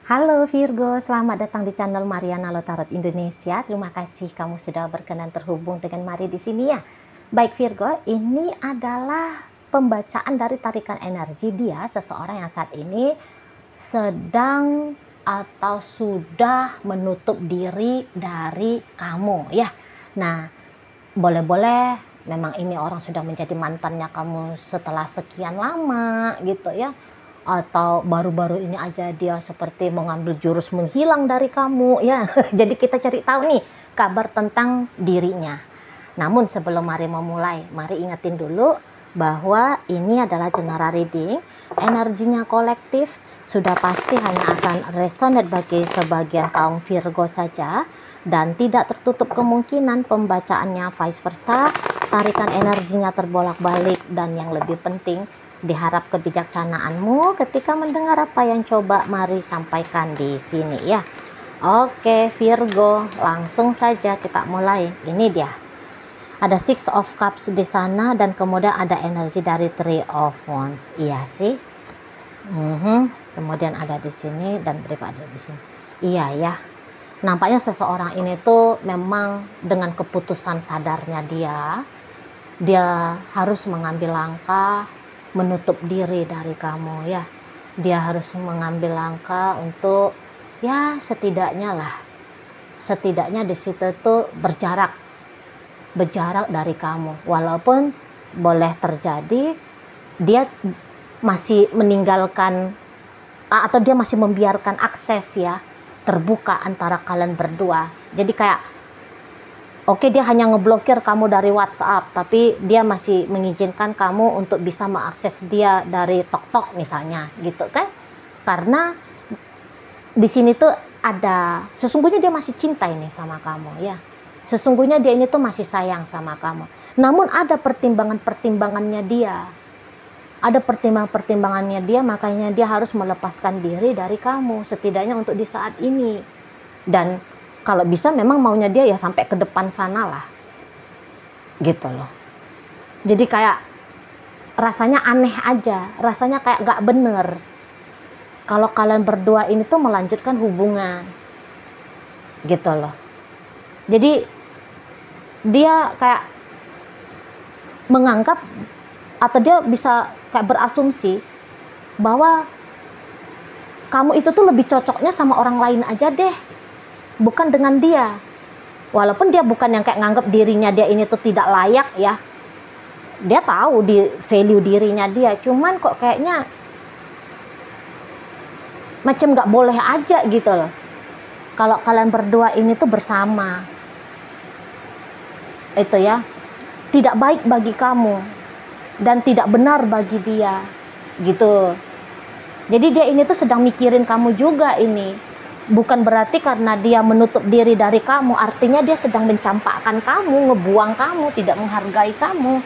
Halo Virgo, selamat datang di channel Mariana Lotarot Indonesia. Terima kasih kamu sudah berkenan terhubung dengan Mari di sini ya. Baik Virgo, ini adalah pembacaan dari tarikan energi dia, seseorang yang saat ini sedang atau sudah menutup diri dari kamu ya. Nah, boleh-boleh memang ini orang sudah menjadi mantannya kamu setelah sekian lama gitu ya, atau baru-baru ini aja dia seperti mengambil jurus menghilang dari kamu ya. Jadi kita cari tahu nih kabar tentang dirinya. Namun sebelum mari memulai, mari ingetin dulu bahwa ini adalah general reading. Energinya kolektif, sudah pasti hanya akan resonate bagi sebagian kaum Virgo saja, dan tidak tertutup kemungkinan pembacaannya vice versa. Tarikan energinya terbolak-balik, dan yang lebih penting, diharap kebijaksanaanmu ketika mendengar apa yang coba Mari sampaikan di sini ya. Oke Virgo, langsung saja kita mulai. Ini dia. Ada Six of Cups di sana, dan kemudian ada energi dari Three of Wands. Iya sih. Kemudian ada di sini dan berikut ada di sini. Iya ya. Nampaknya seseorang ini tuh memang dengan keputusan sadarnya dia harus mengambil langkah menutup diri dari kamu ya. Dia harus mengambil langkah untuk ya setidaknya di situ tuh berjarak dari kamu. Walaupun boleh terjadi dia masih meninggalkan atau dia masih membiarkan akses ya terbuka antara kalian berdua. Jadi kayak oke, dia hanya ngeblokir kamu dari WhatsApp, tapi dia masih mengizinkan kamu untuk bisa mengakses dia dari TokTok misalnya, gitu kan? Karena di sini tuh ada, sesungguhnya dia masih cinta ini sama kamu ya. Sesungguhnya dia ini tuh masih sayang sama kamu. Namun ada pertimbangannya dia. Ada pertimbangannya dia, makanya dia harus melepaskan diri dari kamu, setidaknya untuk di saat ini. Dan kalau bisa memang maunya dia ya sampai ke depan sana lah, gitu loh. Jadi kayak rasanya aneh aja, rasanya kayak gak bener kalau kalian berdua ini tuh melanjutkan hubungan, gitu loh. Jadi dia kayak menganggap atau dia bisa kayak berasumsi bahwa kamu itu tuh lebih cocoknya sama orang lain aja deh, bukan dengan dia. Walaupun dia bukan yang kayak nganggap dirinya dia ini tuh tidak layak ya. Dia tahu di value dirinya dia, cuman kok kayaknya macam nggak boleh aja gitu loh. Kalau kalian berdua ini tuh bersama, itu ya tidak baik bagi kamu dan tidak benar bagi dia, gitu. Jadi dia ini tuh sedang mikirin kamu juga ini. Bukan berarti karena dia menutup diri dari kamu, artinya dia sedang mencampakkan kamu, ngebuang kamu, tidak menghargai kamu.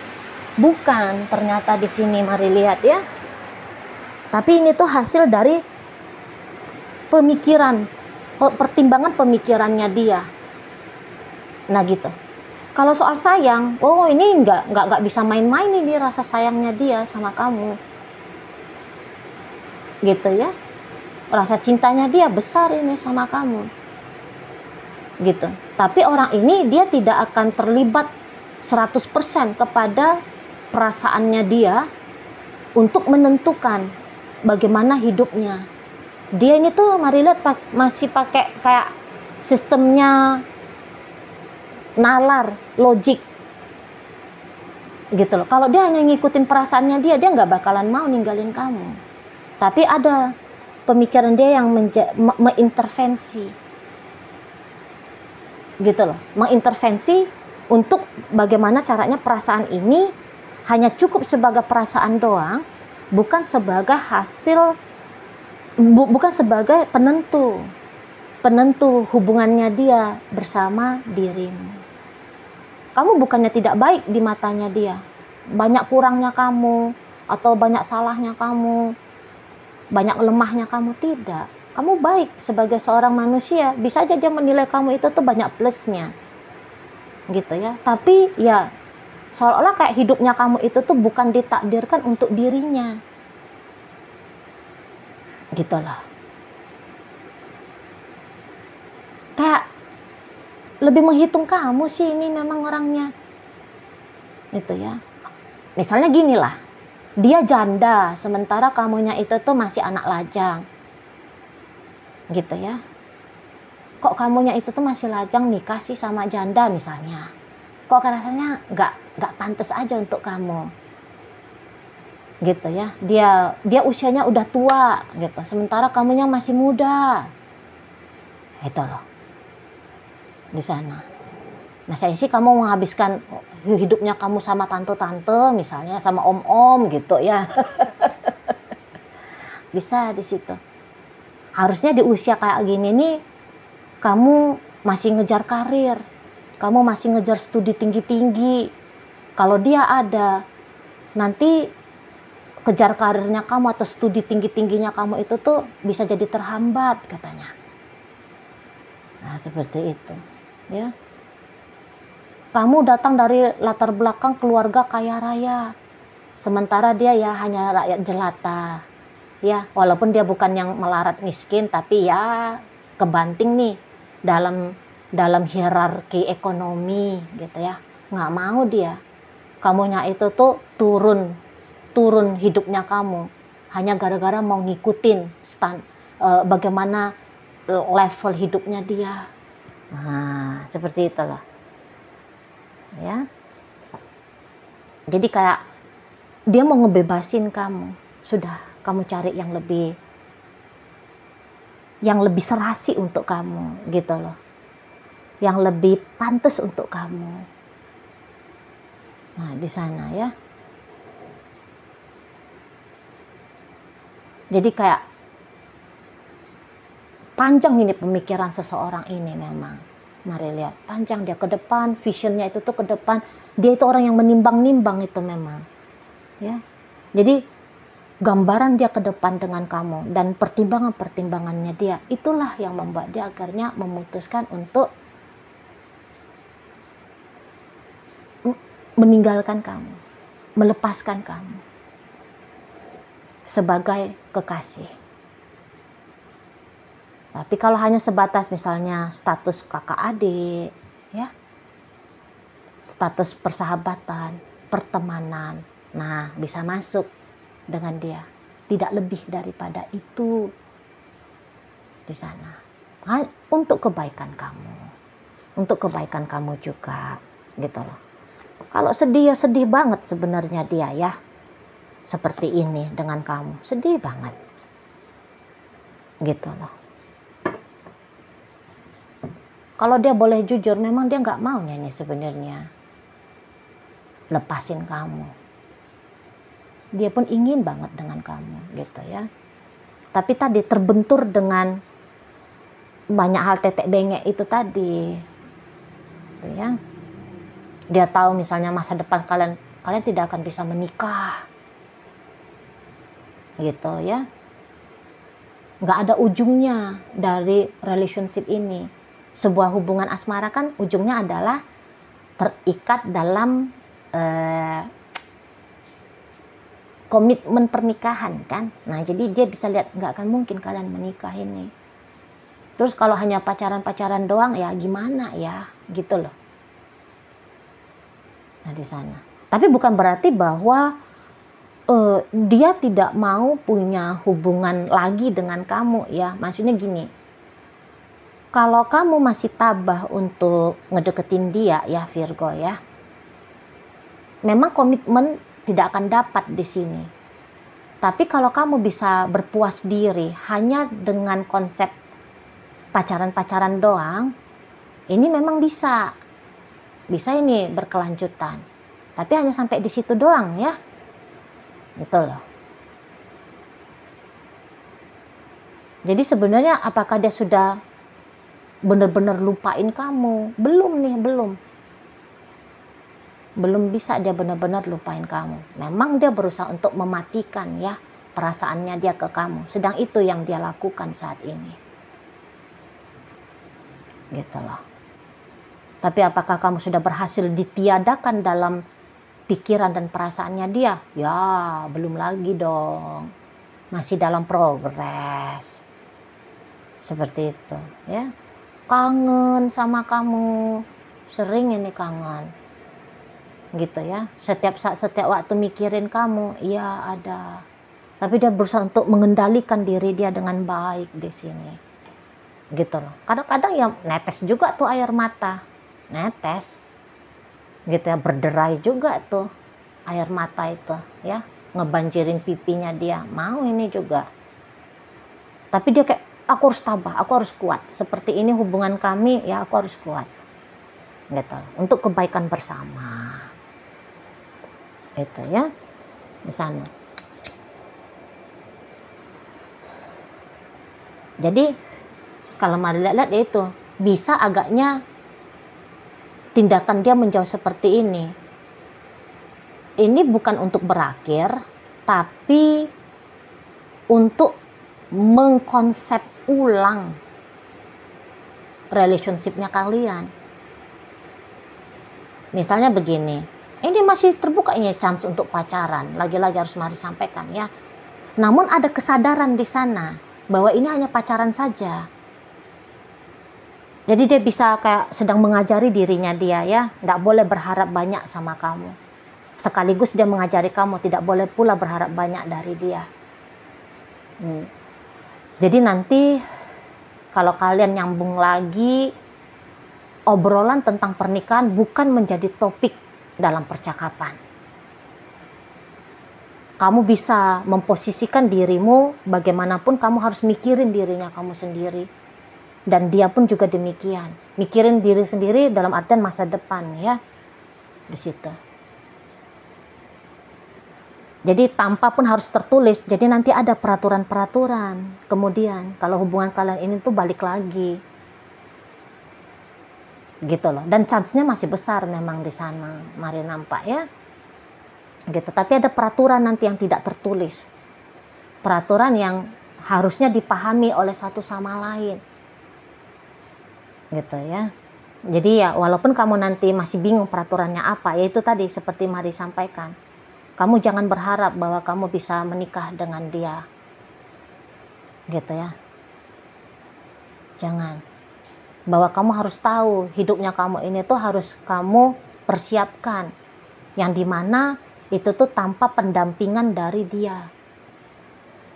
Bukan, ternyata di sini mari lihat ya. Tapi ini tuh hasil dari pemikiran, pertimbangan pemikirannya dia. Nah gitu. Kalau soal sayang, oh ini nggak bisa main-main ini rasa sayangnya dia sama kamu. Gitu ya. Rasa cintanya dia besar ini sama kamu, gitu. Tapi orang ini dia tidak akan terlibat 100% kepada perasaannya dia untuk menentukan bagaimana hidupnya. Dia ini tuh mari lihat masih pakai kayak sistemnya nalar, logik, gitu loh. Kalau dia hanya ngikutin perasaannya dia nggak bakalan mau ninggalin kamu. Tapi ada pemikiran dia yang mengintervensi, gitu loh, mengintervensi untuk bagaimana caranya perasaan ini hanya cukup sebagai perasaan doang, bukan sebagai hasil, bukan sebagai penentu hubungannya dia bersama dirimu. Kamu bukannya tidak baik di matanya dia, banyak kurangnya kamu atau banyak salahnya kamu, banyak lemahnya kamu, tidak. Kamu baik sebagai seorang manusia, bisa aja dia menilai kamu itu tuh banyak plusnya, gitu ya. Tapi ya seolah-olah kayak hidupnya kamu itu tuh bukan ditakdirkan untuk dirinya, gitu lah. lebih menghitung kamu sih ini memang orangnya. Itu ya. Misalnya gini lah, dia janda, sementara kamunya itu tuh masih anak lajang. Gitu ya. Kok kamunya itu tuh masih lajang nikah sih sama janda misalnya. Kok rasanya nggak pantas aja untuk kamu. Gitu ya. Dia usianya udah tua gitu. Sementara kamunya masih muda. Itu loh. Di sana. Nah, saya sih kamu menghabiskan hidupnya kamu sama tante-tante misalnya, sama om-om gitu ya. Bisa di situ. Harusnya di usia kayak gini nih kamu masih ngejar karir, kamu masih ngejar studi tinggi-tinggi. Kalau dia ada, nanti kejar karirnya kamu atau studi tinggi-tingginya kamu itu tuh bisa jadi terhambat katanya. Nah, seperti itu. Ya. Kamu datang dari latar belakang keluarga kaya raya, sementara dia ya hanya rakyat jelata. Ya, walaupun dia bukan yang melarat miskin, tapi ya kebanting nih dalam hierarki ekonomi gitu ya. Nggak mau dia kamunya itu tuh turun hidupnya kamu hanya gara-gara mau ngikutin bagaimana level hidupnya dia. Nah, seperti itulah ya. Jadi kayak dia mau ngebebasin kamu, sudah kamu cari yang lebih serasi untuk kamu gitu loh, yang lebih pantas untuk kamu. Nah, di sana ya. Jadi kayak panjang ini pemikiran seseorang ini memang. Mari lihat, panjang dia ke depan, visionnya itu tuh ke depan. Dia itu orang yang menimbang-nimbang itu memang. Ya. Jadi gambaran dia ke depan dengan kamu dan pertimbangan-pertimbangannya dia, itulah yang membuat dia akhirnya memutuskan untuk meninggalkan kamu, melepaskan kamu sebagai kekasih. Tapi kalau hanya sebatas misalnya status kakak adik, ya, status persahabatan, pertemanan, nah bisa masuk dengan dia, tidak lebih daripada itu di sana. Untuk kebaikan kamu juga, gitu loh. Kalau sedih ya sedih banget sebenarnya dia ya, seperti ini dengan kamu, sedih banget, gitu loh. Kalau dia boleh jujur, memang dia nggak maunya nih sebenarnya lepasin kamu. Dia pun ingin banget dengan kamu, gitu ya. Tapi tadi terbentur dengan banyak hal tetek bengek itu tadi, gitu ya. Dia tahu misalnya masa depan kalian tidak akan bisa menikah, gitu ya. Nggak ada ujungnya dari relationship ini. Sebuah hubungan asmara kan ujungnya adalah terikat dalam komitmen pernikahan kan. Nah, jadi dia bisa lihat nggak akan mungkin kalian menikah ini. Terus kalau hanya pacaran-pacaran doang ya gimana ya, gitu loh. Nah, di sana. Tapi bukan berarti bahwa dia tidak mau punya hubungan lagi dengan kamu ya. Maksudnya gini, kalau kamu masih tabah untuk ngedeketin dia ya Virgo ya, memang komitmen tidak akan dapat di sini. Tapi kalau kamu bisa berpuas diri hanya dengan konsep pacaran-pacaran doang, ini memang bisa ini berkelanjutan. Tapi hanya sampai di situ doang ya, gitu loh. Jadi sebenarnya apakah dia sudah benar-benar lupain kamu? Belum nih, belum bisa dia benar-benar lupain kamu. Memang dia berusaha untuk mematikan ya perasaannya dia ke kamu. Sedang itu yang dia lakukan saat ini, gitu loh. Tapi apakah kamu sudah berhasil ditiadakan dalam pikiran dan perasaannya dia? Ya belum lagi dong, masih dalam progres seperti itu ya. kangen sama kamu, sering ini kangen gitu ya. Setiap saat, setiap waktu mikirin kamu, iya ada. Tapi dia berusaha untuk mengendalikan diri dia dengan baik di sini. Gitu loh. Kadang-kadang ya netes juga tuh air mata. Netes. Gitu ya, berderai juga tuh air mata itu ya. Ngebanjirin pipinya dia. Mau ini juga. Tapi dia kayak, aku harus tabah, aku harus kuat. Seperti ini hubungan kami, ya aku harus kuat. Gitu. Untuk kebaikan bersama. Itu ya. Di sana. Jadi kalau mari lihat ya itu, bisa agaknya tindakan dia menjauh seperti ini. Ini bukan untuk berakhir, tapi untuk mengkonsep ulang relationship-nya kalian. Misalnya begini, ini masih terbuka ini chance untuk pacaran. Lagi-lagi harus mari sampaikan ya. Namun ada kesadaran di sana bahwa ini hanya pacaran saja. Jadi dia bisa kayak sedang mengajari dirinya dia ya, tidak boleh berharap banyak sama kamu. Sekaligus dia mengajari kamu tidak boleh pula berharap banyak dari dia. Jadi nanti kalau kalian nyambung lagi, obrolan tentang pernikahan bukan menjadi topik dalam percakapan. Kamu bisa memposisikan dirimu, bagaimanapun kamu harus mikirin dirinya kamu sendiri. Dan dia pun juga demikian. Mikirin diri sendiri dalam artian masa depan ya. Di situ. Jadi tanpa pun harus tertulis. Jadi nanti ada peraturan-peraturan. Kemudian kalau hubungan kalian ini tuh balik lagi. Gitu loh. Dan chance-nya masih besar memang di sana. Mari nampak ya. Gitu. Tapi ada peraturan nanti yang tidak tertulis. Peraturan yang harusnya dipahami oleh satu sama lain. Gitu ya. Jadi ya walaupun kamu nanti masih bingung peraturannya apa, ya itu tadi seperti Mari sampaikan. Kamu jangan berharap bahwa kamu bisa menikah dengan dia. Gitu ya. Jangan. Bahwa kamu harus tahu hidupnya kamu ini tuh harus kamu persiapkan. Yang dimana itu tuh tanpa pendampingan dari dia.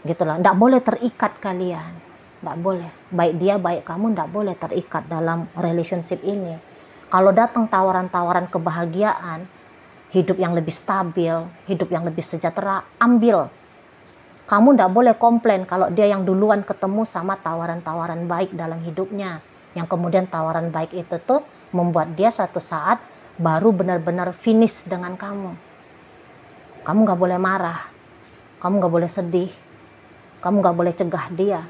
Gitu loh. Nggak boleh terikat kalian. Nggak boleh. Baik dia, baik kamu nggak boleh terikat dalam relationship ini. Kalau datang tawaran-tawaran kebahagiaan, hidup yang lebih stabil, hidup yang lebih sejahtera, ambil. Kamu nggak boleh komplain kalau dia yang duluan ketemu sama tawaran-tawaran baik dalam hidupnya. Yang kemudian tawaran baik itu tuh membuat dia suatu saat baru benar-benar finish dengan kamu. Kamu nggak boleh marah, kamu nggak boleh sedih, kamu nggak boleh cegah dia.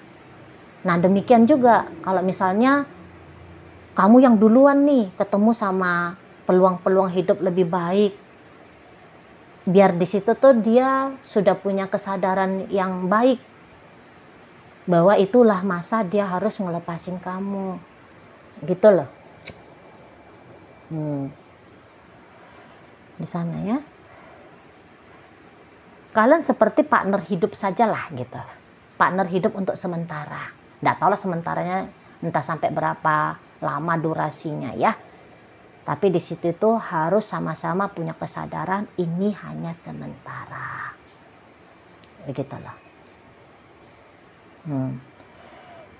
Nah demikian juga kalau misalnya kamu yang duluan nih ketemu sama peluang-peluang hidup lebih baik, biar di situ tuh dia sudah punya kesadaran yang baik bahwa itulah masa dia harus ngelepasin kamu, gitu loh. Di sana ya. Kalian seperti partner hidup sajalah gitu. Partner hidup untuk sementara. Nggak tahu lah sementaranya entah sampai berapa lama durasinya ya. Tapi di situ itu harus sama-sama punya kesadaran ini hanya sementara. Begitulah.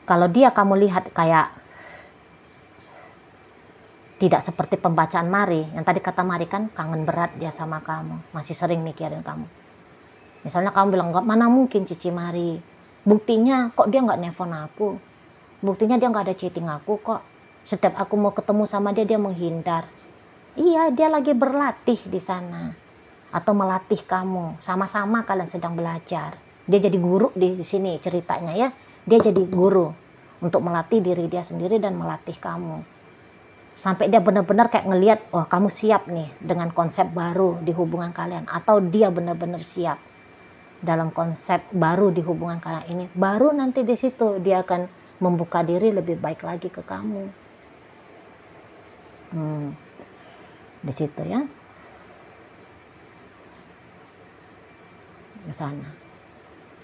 Kalau dia kamu lihat kayak tidak seperti pembacaan Mari, yang tadi kata Mari kan kangen berat dia sama kamu, masih sering mikirin kamu. Misalnya kamu bilang, mana mungkin Cici Mari, buktinya kok dia nggak nelfon aku, buktinya dia nggak ada chatting aku kok, setiap aku mau ketemu sama dia, dia menghindar. Iya, dia lagi berlatih di sana, atau melatih kamu, sama-sama kalian sedang belajar. Dia jadi guru di sini ceritanya ya, dia jadi guru untuk melatih diri dia sendiri dan melatih kamu. Sampai dia benar-benar kayak ngelihat, oh kamu siap nih dengan konsep baru di hubungan kalian, atau dia benar-benar siap dalam konsep baru di hubungan kalian ini, baru nanti di situ dia akan membuka diri lebih baik lagi ke kamu. Di situ ya, ke sana.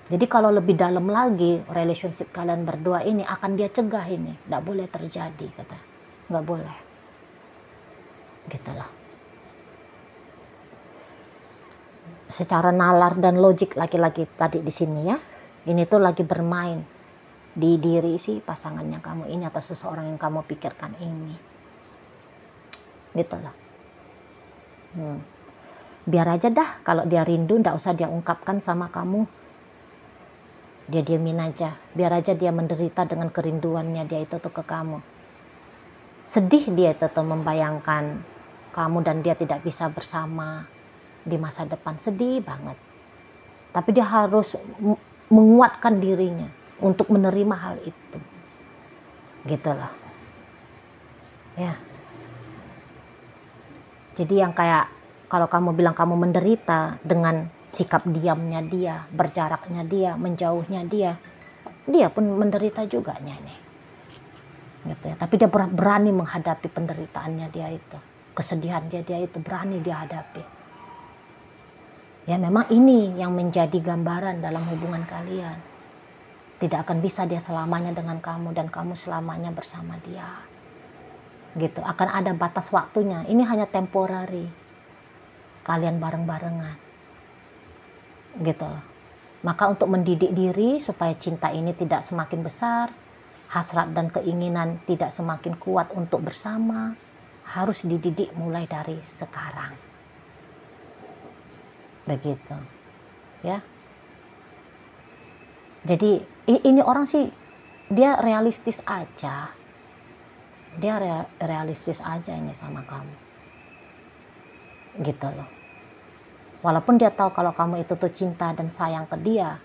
Jadi kalau lebih dalam lagi relationship kalian berdua ini akan dia cegah ini, nggak boleh terjadi kata, nggak boleh, gitu loh. Secara nalar dan logik laki-laki tadi di sini ya, ini tuh lagi bermain di diri si pasangannya kamu ini atau seseorang yang kamu pikirkan ini, gitu loh. Biar aja dah kalau dia rindu, nggak usah dia ungkapkan sama kamu. Dia diemin aja, biar aja dia menderita dengan kerinduannya dia itu tuh ke kamu. Sedih dia itu tuh membayangkan kamu dan dia tidak bisa bersama di masa depan, sedih banget. Tapi dia harus menguatkan dirinya untuk menerima hal itu. Gitu loh. Ya. Jadi yang kayak kalau kamu bilang kamu menderita dengan sikap diamnya dia, berjaraknya dia, menjauhnya dia pun menderita juga nih. Gitu ya. Tapi dia berani menghadapi penderitaannya dia itu, kesedihan dia itu berani dia hadapi. Ya memang ini yang menjadi gambaran dalam hubungan kalian. Tidak akan bisa dia selamanya dengan kamu dan kamu selamanya bersama dia. Gitu, akan ada batas waktunya. Ini hanya temporary. Kalian bareng-barengan. Gitu loh. Maka untuk mendidik diri supaya cinta ini tidak semakin besar, hasrat dan keinginan tidak semakin kuat untuk bersama, harus dididik mulai dari sekarang. Begitu. Ya. Jadi ini orang sih dia realistis aja. Dia realistis aja ini sama kamu. Gitu loh. Walaupun dia tahu kalau kamu itu tuh cinta dan sayang ke dia.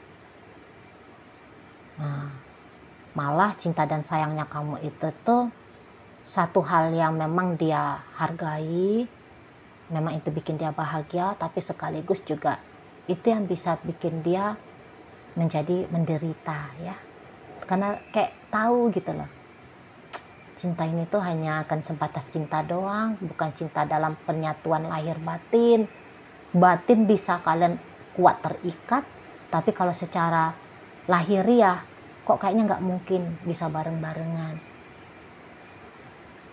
Nah, malah cinta dan sayangnya kamu itu tuh satu hal yang memang dia hargai. Memang itu bikin dia bahagia, tapi sekaligus juga itu yang bisa bikin dia menjadi menderita ya. Karena kayak tahu gitu loh. Cinta ini tuh hanya akan sebatas cinta doang, bukan cinta dalam penyatuan lahir batin. Batin bisa kalian kuat terikat, tapi kalau secara lahiriah kok kayaknya nggak mungkin bisa bareng-barengan.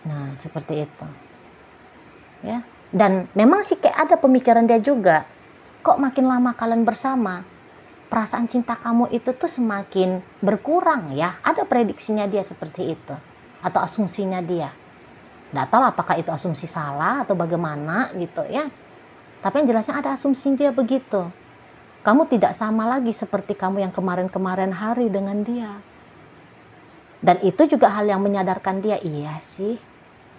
Nah seperti itu ya. Dan memang sih kayak ada pemikiran dia juga, kok makin lama kalian bersama perasaan cinta kamu itu tuh semakin berkurang ya. Ada prediksinya dia seperti itu atau asumsinya dia. Nggak tahu apakah itu asumsi salah atau bagaimana gitu ya. Tapi yang jelasnya ada asumsi dia begitu. Kamu tidak sama lagi seperti kamu yang kemarin-kemarin hari dengan dia. Dan itu juga hal yang menyadarkan dia, iya sih,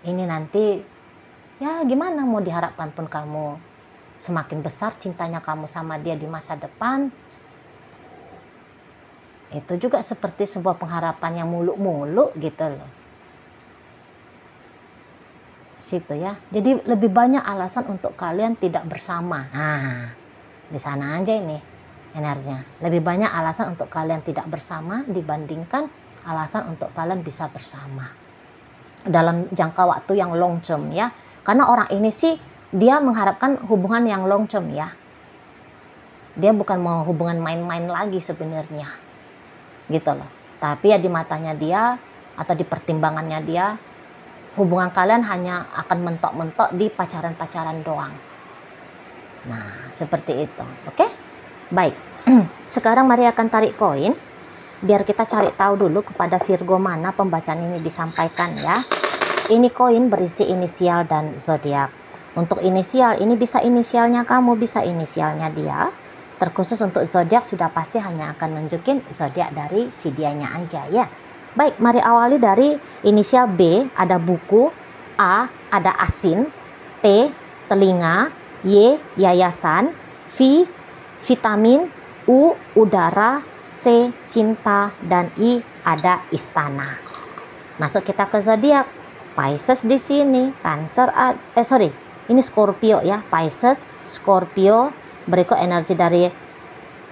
ini nanti ya gimana mau diharapkan pun kamu semakin besar cintanya kamu sama dia di masa depan. Itu juga seperti sebuah pengharapan yang muluk-muluk gitu loh. Situ ya. Jadi lebih banyak alasan untuk kalian tidak bersama. Nah, di sana aja ini energinya. Lebih banyak alasan untuk kalian tidak bersama dibandingkan alasan untuk kalian bisa bersama. Dalam jangka waktu yang long term ya. Karena orang ini sih dia mengharapkan hubungan yang long term ya. Dia bukan mau hubungan main-main lagi sebenarnya. Gitu loh. Tapi ya di matanya dia atau di pertimbangannya dia, hubungan kalian hanya akan mentok-mentok di pacaran-pacaran doang. Nah, seperti itu. Oke? Baik. Sekarang mari akan tarik koin. Biar kita cari tahu dulu kepada Virgo mana pembacaan ini disampaikan ya. Ini koin berisi inisial dan zodiak. Untuk inisial, ini bisa inisialnya kamu, bisa inisialnya dia. Terkhusus untuk zodiak sudah pasti hanya akan nunjukin zodiak dari si dianya aja ya. Baik, mari awali dari inisial B, ada buku, A, ada asin, T, telinga, Y, yayasan, V, vitamin, U, udara, C, cinta, dan I, ada istana. Masuk kita ke zodiak. Pisces di sini, Cancer, ini Scorpio ya, Pisces, Scorpio, berikut energi dari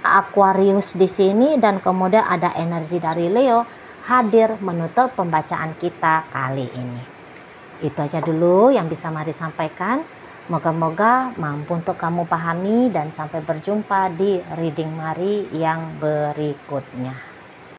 Aquarius di sini, dan kemudian ada energi dari Leo hadir menutup pembacaan kita kali ini. Itu aja dulu yang bisa mari sampaikan. Moga-moga mampu untuk kamu pahami dan sampai berjumpa di reading Mari yang berikutnya.